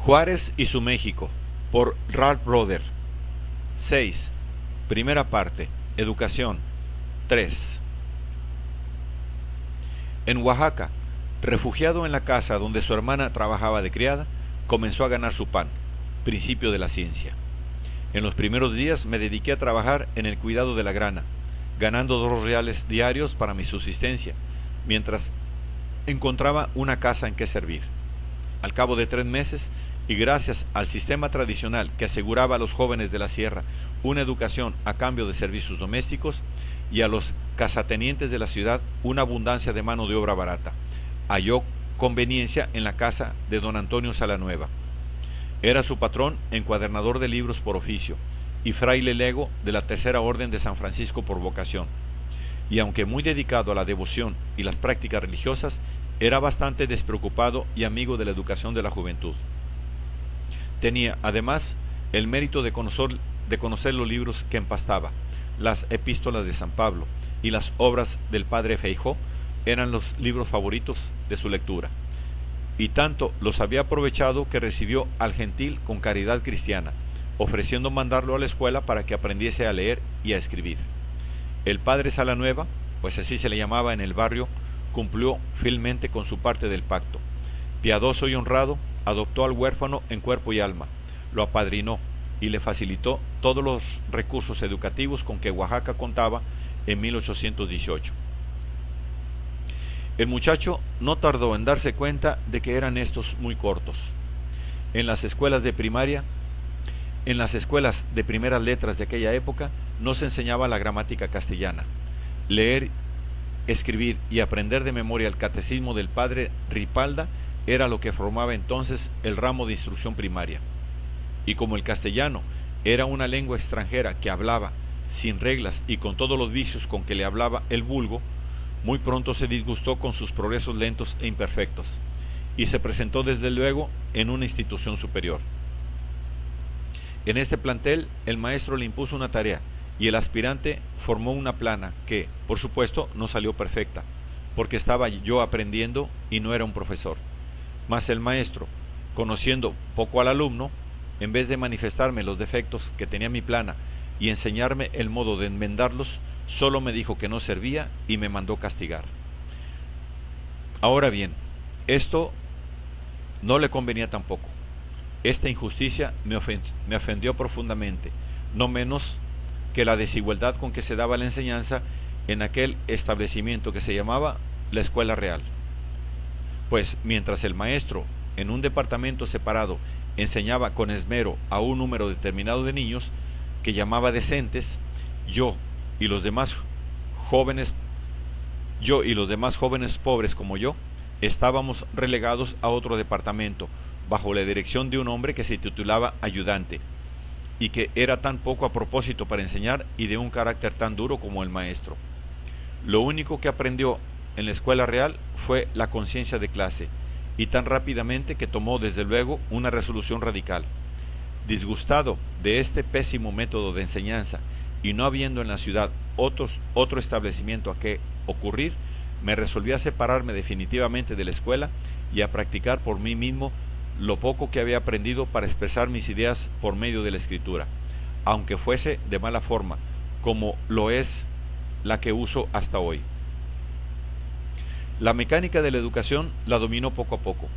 Juárez y su México, por Ralph Broder. 6. Primera parte. Educación. 3. En Oaxaca, refugiado en la casa donde su hermana trabajaba de criada, comenzó a ganar su pan, principio de la ciencia. En los primeros días me dediqué a trabajar en el cuidado de la grana, ganando 2 reales diarios para mi subsistencia, mientras encontraba una casa en que servir. Al cabo de 3 meses, y gracias al sistema tradicional que aseguraba a los jóvenes de la sierra una educación a cambio de servicios domésticos, y a los casatenientes de la ciudad una abundancia de mano de obra barata, halló conveniencia en la casa de don Antonio Salanueva. Era su patrón encuadernador de libros por oficio y fraile lego de la Tercera Orden de San Francisco por vocación, y aunque muy dedicado a la devoción y las prácticas religiosas, era bastante despreocupado y amigo de la educación de la juventud. Tenía, además, el mérito de conocer los libros que empastaba. Las epístolas de San Pablo y las obras del padre Feijó eran los libros favoritos de su lectura, y tanto los había aprovechado que recibió al gentil con caridad cristiana, ofreciendo mandarlo a la escuela para que aprendiese a leer y a escribir. El padre Salanueva, pues así se le llamaba en el barrio, cumplió fielmente con su parte del pacto. Piadoso y honrado, adoptó al huérfano en cuerpo y alma, lo apadrinó y le facilitó todos los recursos educativos con que Oaxaca contaba en 1818. El muchacho no tardó en darse cuenta de que eran estos muy cortos. En las escuelas de primeras letras de aquella época no se enseñaba la gramática castellana. Leer, escribir y aprender de memoria el catecismo del padre Ripalda era lo que formaba entonces el ramo de instrucción primaria. Y como el castellano era una lengua extranjera que hablaba sin reglas y con todos los vicios con que le hablaba el vulgo, muy pronto se disgustó con sus progresos lentos e imperfectos, y se presentó desde luego en una institución superior. En este plantel el maestro le impuso una tarea, y el aspirante formó una plana que, por supuesto, no salió perfecta, porque estaba yo aprendiendo y no era un profesor. Mas el maestro, conociendo poco al alumno, en vez de manifestarme los defectos que tenía mi plana y enseñarme el modo de enmendarlos, solo me dijo que no servía y me mandó castigar. Ahora bien, esto no le convenía tampoco. Esta injusticia me ofendió profundamente, no menos que la desigualdad con que se daba la enseñanza en aquel establecimiento que se llamaba la Escuela Real. Pues mientras el maestro, en un departamento separado, enseñaba con esmero a un número determinado de niños, que llamaba decentes, yo y los demás jóvenes pobres como yo, estábamos relegados a otro departamento, bajo la dirección de un hombre que se titulaba ayudante, y que era tan poco a propósito para enseñar y de un carácter tan duro como el maestro. Lo único que aprendió en la Escuela Real fue la conciencia de clase, y tan rápidamente que tomó desde luego una resolución radical. Disgustado de este pésimo método de enseñanza y no habiendo en la ciudad otro establecimiento a que ocurrir, me resolví a separarme definitivamente de la escuela y a practicar por mí mismo lo poco que había aprendido para expresar mis ideas por medio de la escritura, aunque fuese de mala forma, como lo es la que uso hasta hoy. La mecánica de la educación la dominó poco a poco,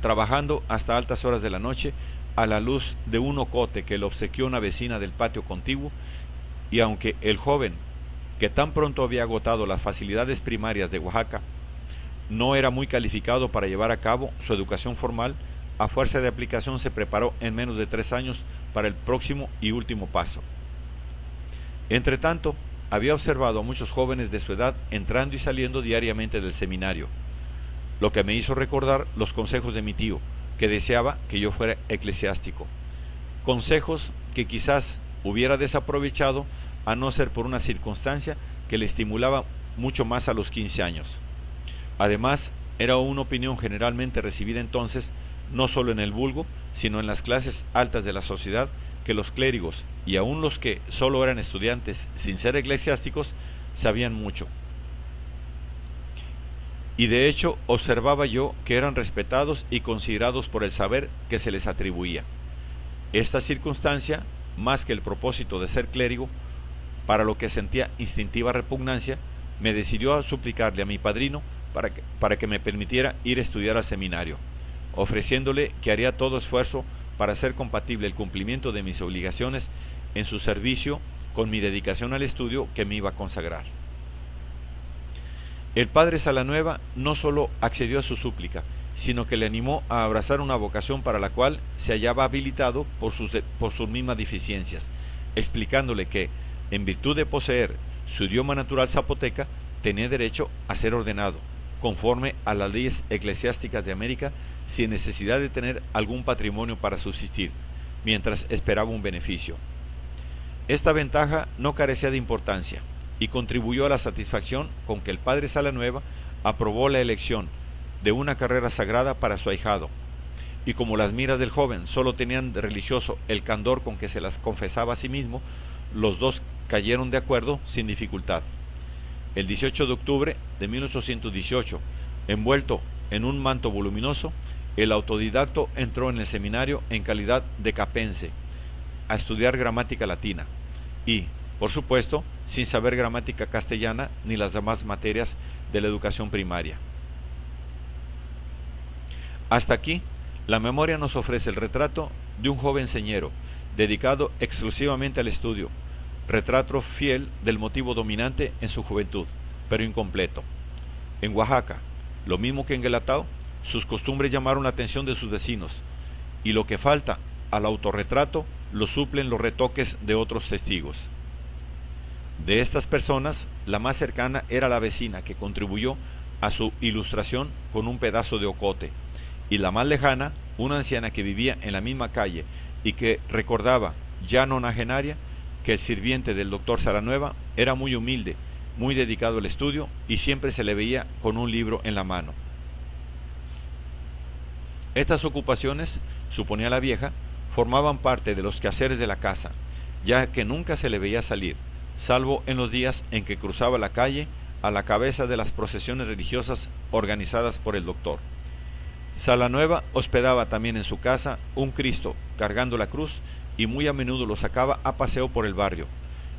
trabajando hasta altas horas de la noche a la luz de un ocote que le obsequió una vecina del patio contiguo, y aunque el joven, que tan pronto había agotado las facilidades primarias de Oaxaca, no era muy calificado para llevar a cabo su educación formal, a fuerza de aplicación se preparó en menos de 3 años para el próximo y último paso. Entretanto, había observado a muchos jóvenes de su edad entrando y saliendo diariamente del seminario, lo que me hizo recordar los consejos de mi tío, que deseaba que yo fuera eclesiástico. Consejos que quizás hubiera desaprovechado a no ser por una circunstancia que le estimulaba mucho más a los 15 años. Además, era una opinión generalmente recibida entonces, no solo en el vulgo, sino en las clases altas de la sociedad, que los clérigos, y aun los que solo eran estudiantes sin ser eclesiásticos, sabían mucho. y de hecho observaba yo que eran respetados y considerados por el saber que se les atribuía. Esta circunstancia, más que el propósito de ser clérigo, para lo que sentía instintiva repugnancia, me decidió a suplicarle a mi padrino para que me permitiera ir a estudiar al seminario, ofreciéndole que haría todo esfuerzo para hacer compatible el cumplimiento de mis obligaciones en su servicio con mi dedicación al estudio que me iba a consagrar. El padre Salanueva no sólo accedió a su súplica, sino que le animó a abrazar una vocación para la cual se hallaba habilitado por sus mismas deficiencias, explicándole que, en virtud de poseer su idioma natural zapoteca, tenía derecho a ser ordenado, conforme a las leyes eclesiásticas de América, sin necesidad de tener algún patrimonio para subsistir, mientras esperaba un beneficio. Esta ventaja no carecía de importancia, y contribuyó a la satisfacción con que el padre Salanueva aprobó la elección de una carrera sagrada para su ahijado, y como las miras del joven solo tenían de religioso el candor con que se las confesaba a sí mismo, los dos cayeron de acuerdo sin dificultad. El 18 de octubre de 1818, envuelto en un manto voluminoso, el autodidacto entró en el seminario en calidad de capense a estudiar gramática latina y, por supuesto, sin saber gramática castellana ni las demás materias de la educación primaria. Hasta aquí, la memoria nos ofrece el retrato de un joven señero, dedicado exclusivamente al estudio, retrato fiel del motivo dominante en su juventud, pero incompleto. En Oaxaca, lo mismo que en Guelatao, sus costumbres llamaron la atención de sus vecinos, y lo que falta al autorretrato lo suplen los retoques de otros testigos. De estas personas, la más cercana era la vecina que contribuyó a su ilustración con un pedazo de ocote, y la más lejana, una anciana que vivía en la misma calle y que recordaba, ya nonagenaria, que el sirviente del doctor Salanueva era muy humilde, muy dedicado al estudio y siempre se le veía con un libro en la mano. Estas ocupaciones, suponía la vieja, formaban parte de los quehaceres de la casa, ya que nunca se le veía salir, salvo en los días en que cruzaba la calle a la cabeza de las procesiones religiosas organizadas por el doctor. Salanueva hospedaba también en su casa un Cristo cargando la cruz y muy a menudo lo sacaba a paseo por el barrio,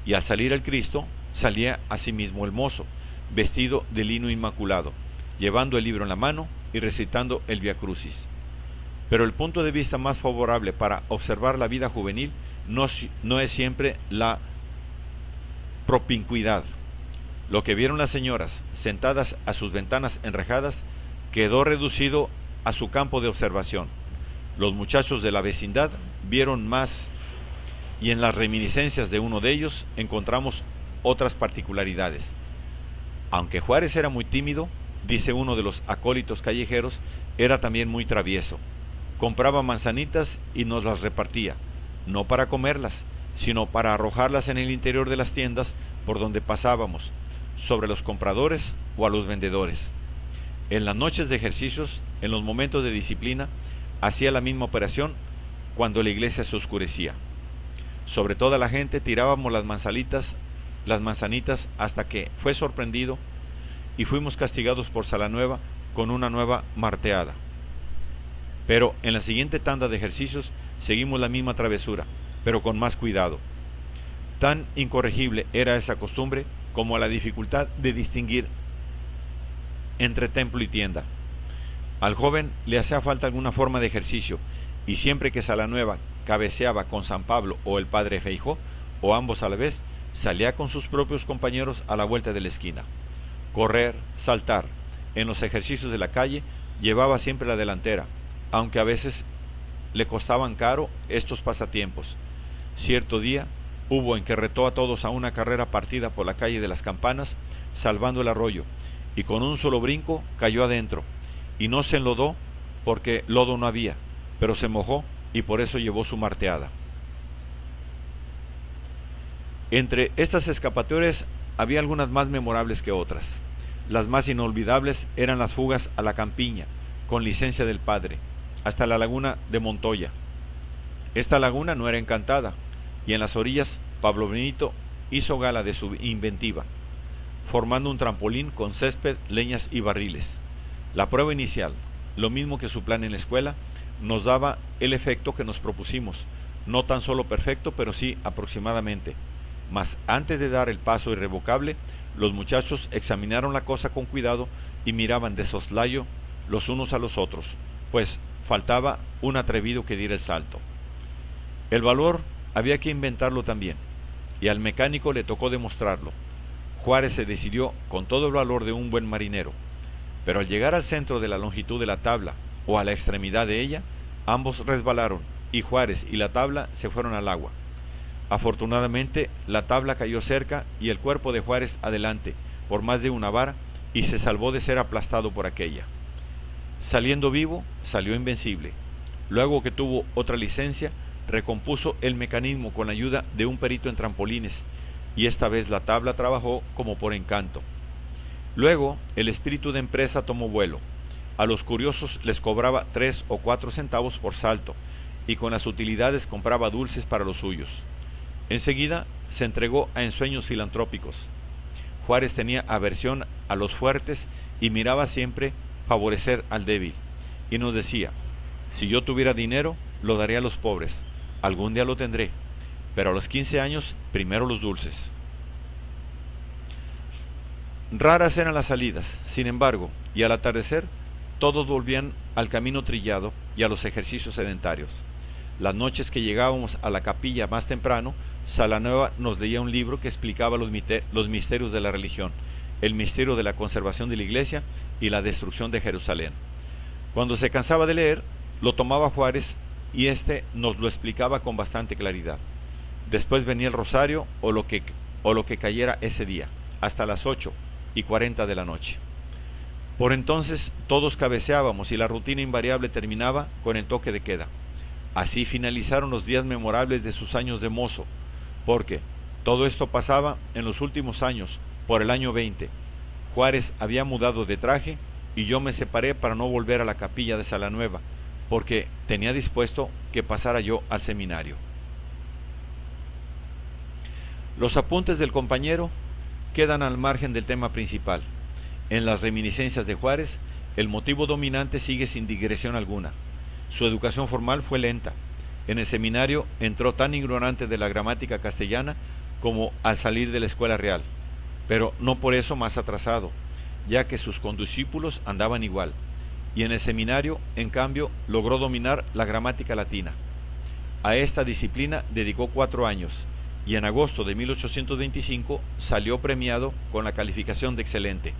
y al salir el Cristo salía asimismo el mozo, vestido de lino inmaculado, llevando el libro en la mano y recitando el Via Crucis. Pero el punto de vista más favorable para observar la vida juvenil no es siempre la propincuidad. Lo que vieron las señoras sentadas a sus ventanas enrejadas quedó reducido a su campo de observación. Los muchachos de la vecindad vieron más, y en las reminiscencias de uno de ellos encontramos otras particularidades. Aunque Juárez era muy tímido, dice uno de los acólitos callejeros, era también muy travieso. Compraba manzanitas y nos las repartía, no para comerlas, sino para arrojarlas en el interior de las tiendas por donde pasábamos, sobre los compradores o a los vendedores. En las noches de ejercicios, en los momentos de disciplina, hacía la misma operación cuando la iglesia se oscurecía. Sobre toda la gente tirábamos las manzanitas hasta que fue sorprendido y fuimos castigados por Salanueva con una nueva marteada. Pero en la siguiente tanda de ejercicios seguimos la misma travesura, pero con más cuidado. Tan incorregible era esa costumbre como la dificultad de distinguir entre templo y tienda. Al joven le hacía falta alguna forma de ejercicio, y siempre que Salanueva cabeceaba con San Pablo o el padre Feijó, o ambos a la vez, salía con sus propios compañeros a la vuelta de la esquina. Correr, saltar, en los ejercicios de la calle, llevaba siempre la delantera, aunque a veces le costaban caro estos pasatiempos. Cierto día hubo en que retó a todos a una carrera partida por la calle de las Campanas, salvando el arroyo, y con un solo brinco cayó adentro, y no se enlodó porque lodo no había, pero se mojó y por eso llevó su marteada. Entre estas escapatorias había algunas más memorables que otras. Las más inolvidables eran las fugas a la campiña, con licencia del padre, hasta la laguna de Montoya. Esta laguna no era encantada, y en las orillas Pablo Benito hizo gala de su inventiva, formando un trampolín con césped, leñas y barriles. La prueba inicial, lo mismo que su plan en la escuela, nos daba el efecto que nos propusimos, no tan solo perfecto, pero sí aproximadamente. Mas antes de dar el paso irrevocable, los muchachos examinaron la cosa con cuidado y miraban de soslayo los unos a los otros, pues faltaba un atrevido que diera el salto. El valor había que inventarlo también, y al mecánico le tocó demostrarlo. Juárez se decidió con todo el valor de un buen marinero, pero al llegar al centro de la longitud de la tabla, o a la extremidad de ella, ambos resbalaron, y Juárez y la tabla se fueron al agua. Afortunadamente, la tabla cayó cerca y el cuerpo de Juárez adelante, por más de una vara, y se salvó de ser aplastado por aquella. Saliendo vivo, salió invencible. Luego que tuvo otra licencia, recompuso el mecanismo con la ayuda de un perito en trampolines, y esta vez la tabla trabajó como por encanto. Luego, el espíritu de empresa tomó vuelo. A los curiosos les cobraba 3 o 4 centavos por salto, y con las utilidades compraba dulces para los suyos. Enseguida se entregó a ensueños filantrópicos. Juárez tenía aversión a los fuertes y miraba siempre favorecer al débil, y nos decía: si yo tuviera dinero, lo daría a los pobres, algún día lo tendré, pero a los 15 años, primero los dulces. Raras eran las salidas, sin embargo, y al atardecer, todos volvían al camino trillado y a los ejercicios sedentarios. Las noches que llegábamos a la capilla más temprano, Salanueva nos leía un libro que explicaba los misterios de la religión, el misterio de la conservación de la iglesia y la destrucción de Jerusalén. Cuando se cansaba de leer, lo tomaba Juárez y éste nos lo explicaba con bastante claridad. Después venía el rosario o lo que cayera ese día, hasta las 8:40 de la noche. Por entonces todos cabeceábamos y la rutina invariable terminaba con el toque de queda. Así finalizaron los días memorables de sus años de mozo, porque todo esto pasaba en los últimos años, por el año 20. Juárez había mudado de traje y yo me separé para no volver a la capilla de Salanueva, porque tenía dispuesto que pasara yo al seminario. Los apuntes del compañero quedan al margen del tema principal. En las reminiscencias de Juárez, el motivo dominante sigue sin digresión alguna. Su educación formal fue lenta. En el seminario entró tan ignorante de la gramática castellana como al salir de la escuela real, pero no por eso más atrasado, ya que sus condiscípulos andaban igual, y en el seminario, en cambio, logró dominar la gramática latina. A esta disciplina dedicó 4 años, y en agosto de 1825 salió premiado con la calificación de excelente.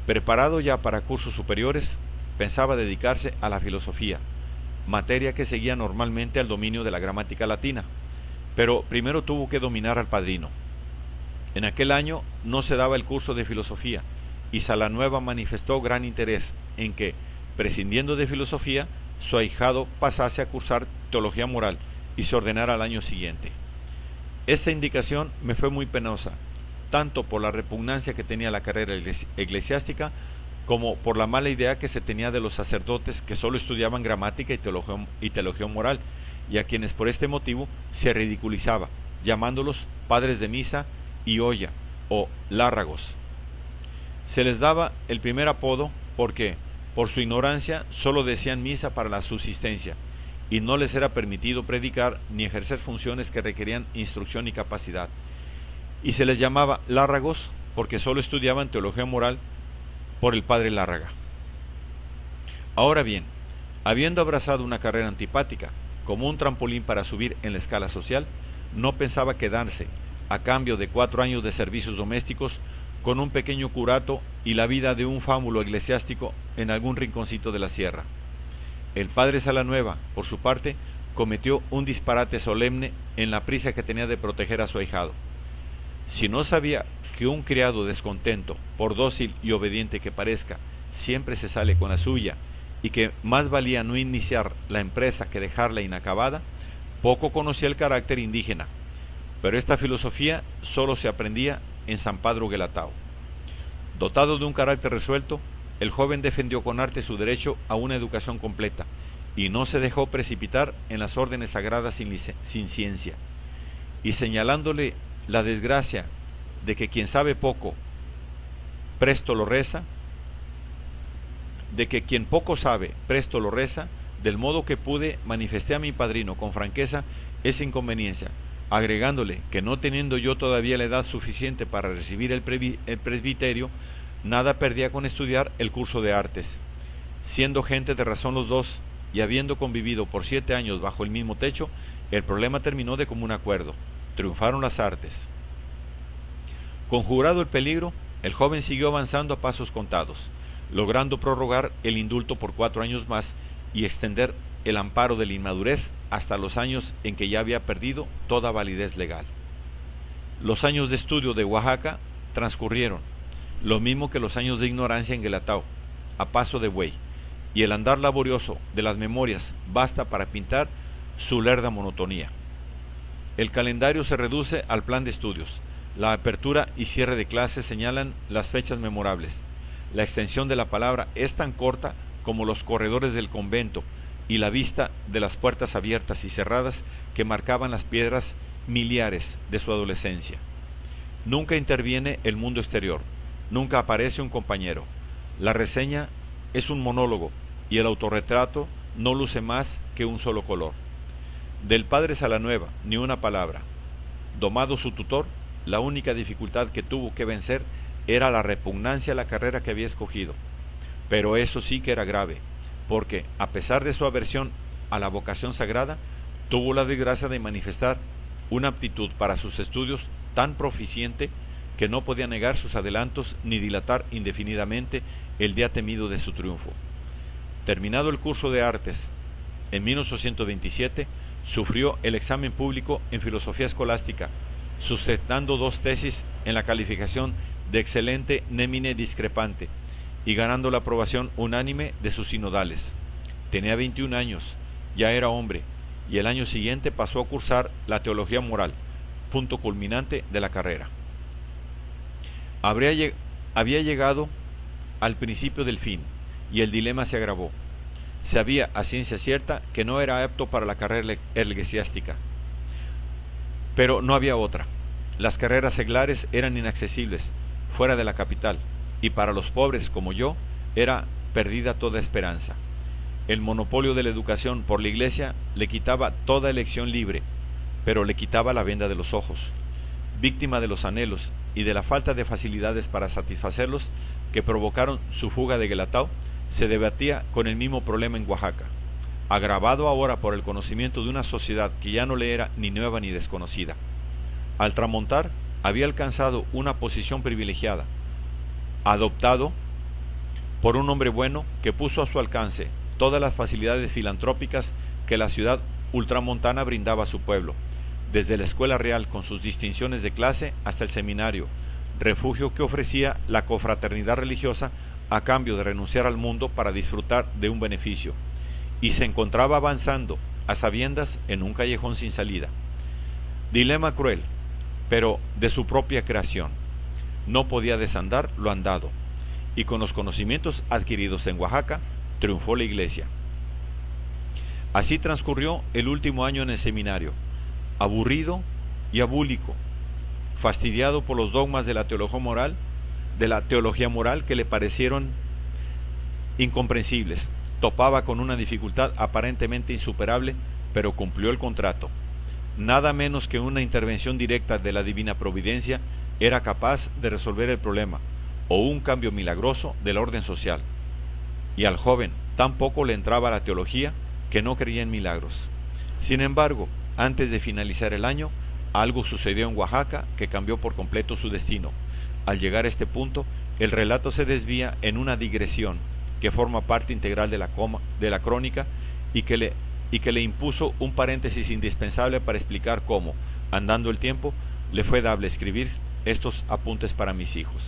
Preparado ya para cursos superiores, pensaba dedicarse a la filosofía, materia que seguía normalmente al dominio de la gramática latina, pero primero tuvo que dominar al padrino. En aquel año no se daba el curso de filosofía, y Salanueva manifestó gran interés en que, prescindiendo de filosofía, su ahijado pasase a cursar teología moral y se ordenara al año siguiente. Esta indicación me fue muy penosa, tanto por la repugnancia que tenía la carrera eclesiástica, como por la mala idea que se tenía de los sacerdotes que solo estudiaban gramática y teología moral, y a quienes por este motivo se ridiculizaba, llamándolos padres de misa y olla, o lárragos. Se les daba el primer apodo porque, por su ignorancia, solo decían misa para la subsistencia, y no les era permitido predicar ni ejercer funciones que requerían instrucción y capacidad. Y se les llamaba lárragos porque solo estudiaban teología moral por el padre Lárraga. Ahora bien, habiendo abrazado una carrera antipática como un trampolín para subir en la escala social, no pensaba quedarse, a cambio de 4 años de servicios domésticos, con un pequeño curato y la vida de un fámulo eclesiástico en algún rinconcito de la sierra. El padre Salanueva, por su parte, cometió un disparate solemne en la prisa que tenía de proteger a su ahijado. Si no sabía que un criado descontento, por dócil y obediente que parezca, siempre se sale con la suya, y que más valía no iniciar la empresa que dejarla inacabada, poco conocía el carácter indígena, pero esta filosofía solo se aprendía en San Pedro Guelatao. Dotado de un carácter resuelto, el joven defendió con arte su derecho a una educación completa, y no se dejó precipitar en las órdenes sagradas sin ciencia, y señalándole la desgracia de que quien sabe poco presto lo reza, de que quien poco sabe, presto lo reza, del modo que pude, manifesté a mi padrino con franqueza esa inconveniencia, agregándole que no teniendo yo todavía la edad suficiente para recibir el presbiterio, nada perdía con estudiar el curso de artes. Siendo gente de razón los dos, y habiendo convivido por 7 años bajo el mismo techo, el problema terminó de común acuerdo. Triunfaron las artes. Conjurado el peligro, el joven siguió avanzando a pasos contados, logrando prorrogar el indulto por 4 años más y extender el amparo de la inmadurez hasta los años en que ya había perdido toda validez legal. Los años de estudio de Oaxaca transcurrieron, lo mismo que los años de ignorancia en Guelatao, a paso de buey, y el andar laborioso de las memorias basta para pintar su lerda monotonía. El calendario se reduce al plan de estudios. La apertura y cierre de clases señalan las fechas memorables. La extensión de la palabra es tan corta como los corredores del convento y la vista de las puertas abiertas y cerradas que marcaban las piedras miliares de su adolescencia. Nunca interviene el mundo exterior, nunca aparece un compañero. La reseña es un monólogo y el autorretrato no luce más que un solo color. Del padre Salanueva, ni una palabra. Domado su tutor, la única dificultad que tuvo que vencer era la repugnancia a la carrera que había escogido. Pero eso sí que era grave, porque, a pesar de su aversión a la vocación sagrada, tuvo la desgracia de manifestar una aptitud para sus estudios tan proficiente que no podía negar sus adelantos ni dilatar indefinidamente el día temido de su triunfo. Terminado el curso de artes, en 1827, sufrió el examen público en filosofía escolástica, sustentando 2 tesis en la calificación de excelente nemine discrepante y ganando la aprobación unánime de sus sinodales. Tenía 21 años, ya era hombre, y el año siguiente pasó a cursar la teología moral, punto culminante de la carrera. Había llegado al principio del fin, y el dilema se agravó. Sabía a ciencia cierta que no era apto para la carrera eclesiástica, pero no había otra. Las carreras seglares eran inaccesibles, fuera de la capital, y para los pobres como yo, era perdida toda esperanza. El monopolio de la educación por la Iglesia le quitaba toda elección libre, pero le quitaba la venda de los ojos. Víctima de los anhelos y de la falta de facilidades para satisfacerlos que provocaron su fuga de Guelatao, se debatía con el mismo problema en Oaxaca, agravado ahora por el conocimiento de una sociedad que ya no le era ni nueva ni desconocida. Al tramontar, había alcanzado una posición privilegiada, adoptado por un hombre bueno que puso a su alcance todas las facilidades filantrópicas que la ciudad ultramontana brindaba a su pueblo, desde la escuela real con sus distinciones de clase hasta el seminario, refugio que ofrecía la confraternidad religiosa a cambio de renunciar al mundo para disfrutar de un beneficio, y se encontraba avanzando a sabiendas en un callejón sin salida. Dilema cruel, pero de su propia creación. No podía desandar lo andado, y con los conocimientos adquiridos en Oaxaca, triunfó la Iglesia. Así transcurrió el último año en el seminario, aburrido y abúlico, fastidiado por los dogmas de la teología moral que le parecieron incomprensibles. Topaba con una dificultad aparentemente insuperable, pero cumplió el contrato. Nada menos que una intervención directa de la divina providencia era capaz de resolver el problema, o un cambio milagroso del orden social. Y al joven tampoco le entraba la teología, que no creía en milagros. Sin embargo, antes de finalizar el año, algo sucedió en Oaxaca que cambió por completo su destino. Al llegar a este punto, el relato se desvía en una digresión que forma parte integral de la crónica y que le impuso un paréntesis indispensable para explicar cómo, andando el tiempo, le fue dable escribir estos apuntes para mis hijos.